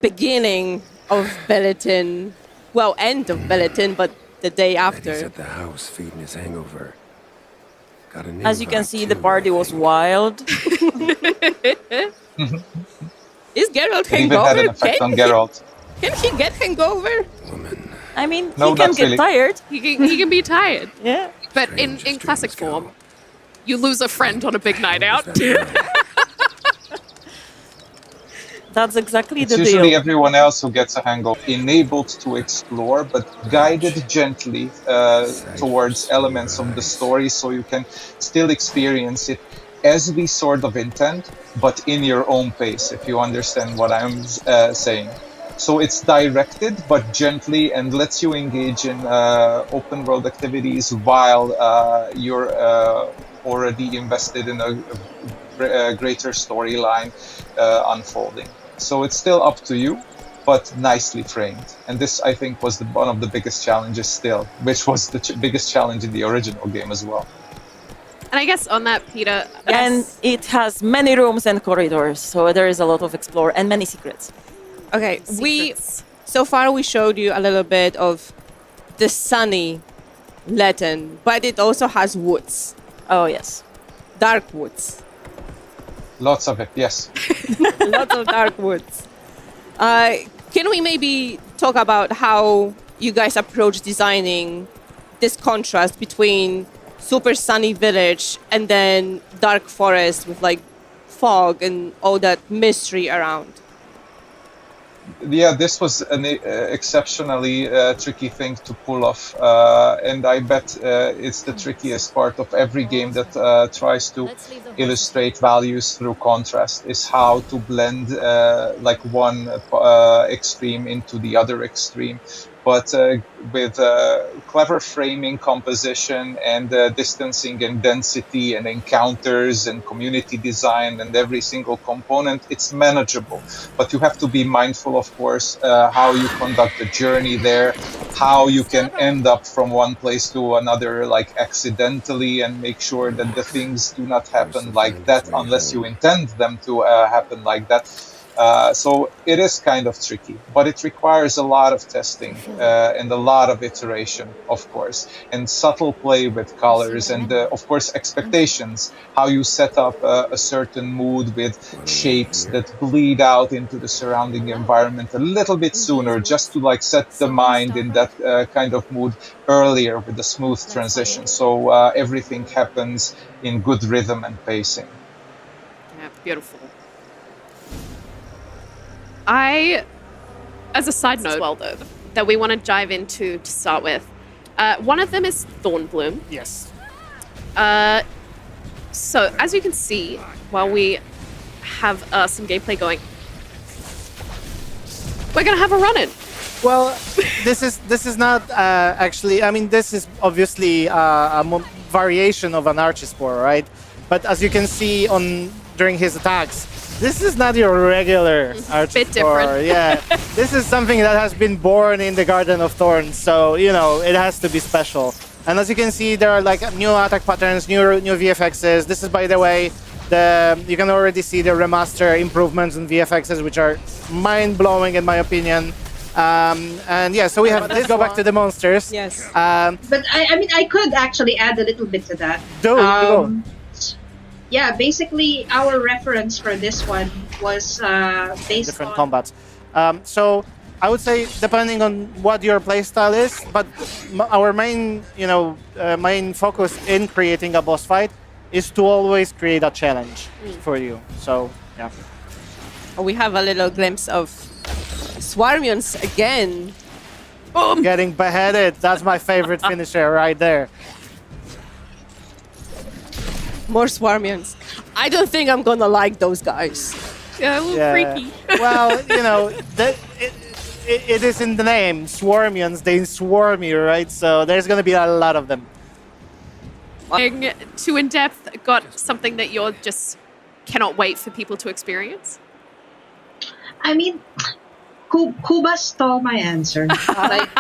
beginning of Letten. Well, end of Letten, but the day He's after. at the house feeding his hangover. Got an As you can invite, see, the too, party I was think. wild. Is Geralt It even had hangover? an effect on Geralt. Can he get hangover? Woman. I mean, No, he can not get really. tired. He can be tired. Yeah. But Strange in as classic dreams go. form, you lose a friend on a big night What out. was that girl? That's exactly It's the usually deal. everyone else who gets a hangover, enabled to explore, but guided gently towards elements of the story so you can still experience it as we sort of intend, but in your own pace, if you understand what I'm saying. So it's directed, but gently, and lets you engage in open world activities while you're already invested in a greater storyline unfolding. So it's still up to you, but nicely framed. And this, I think, was one of the biggest challenges still, which was the biggest challenge in the original game as well. And I guess on that, Peter, And it has many rooms and corridors, so there is a lot of explore and many secrets. Okay, secrets. so far we showed you a little bit of the sunny Letten, but it also has woods, Oh, yes. dark woods. Lots of it, yes. Lots of dark woods. Can we maybe talk about how you guys approach designing this contrast between super sunny village and then dark forest with like fog and all that mystery around? Yeah, this was an exceptionally tricky thing to pull off, and I bet it's the trickiest part of every game that tries to illustrate values through contrast, is how to blend like one extreme into the other extreme. But with clever framing, composition, and distancing and density and encounters and community design and every single component, it's manageable. But you have to be mindful, of course, how you conduct the journey there, how you can end up from one place to another, like accidentally, and make sure that the things do not happen like that unless you intend them to happen like that. So it is kind of tricky, but it requires a lot of testing and a lot of iteration, of course, and subtle play with colors and, of course, expectations, how you set up a certain mood with shapes that bleed out into the surrounding environment a little bit sooner, just to like set the mind in that kind of mood earlier with a smooth transition. So everything happens in good rhythm and pacing. Yeah, beautiful. As a side note, well, though, that we want to dive into to start with, one of them is Thornbloom. Yes. So, as you can see, while we have some gameplay going, we're gonna have a run-in. Well, this is not actually. I mean, this is obviously a variation of an Archispore, right? But as you can see during his attacks, this is not your regular Archispore. Bit different. Yeah, this is something that has been born in the Garden of Thorns, so you know it has to be special. And as you can see, there are like new attack patterns, new VFXs. This is, by the way, you can already see the remaster improvements in VFXs, which are mind-blowing in my opinion. And yeah, so we have. Let's go back to the monsters. Yes. But I mean, I could actually add a little bit to that. Go. Yeah, basically, our reference for this one was based Different on combats. So I would say, depending on what your playstyle is, but our main, main focus in creating a boss fight is to always create a challenge for you. So yeah. We have a little glimpse of Swarmions again. Boom! Getting beheaded. That's my favorite finisher right there. More Swarmions. I don't think I'm gonna like those guys. Yeah, a little freaky. Well, it is in the name, Swarmions. They swarm you, right? So there's going to be a lot of them. Too in depth, got something that you're just cannot wait for people to experience? I mean, Kuba stole my answer. Like,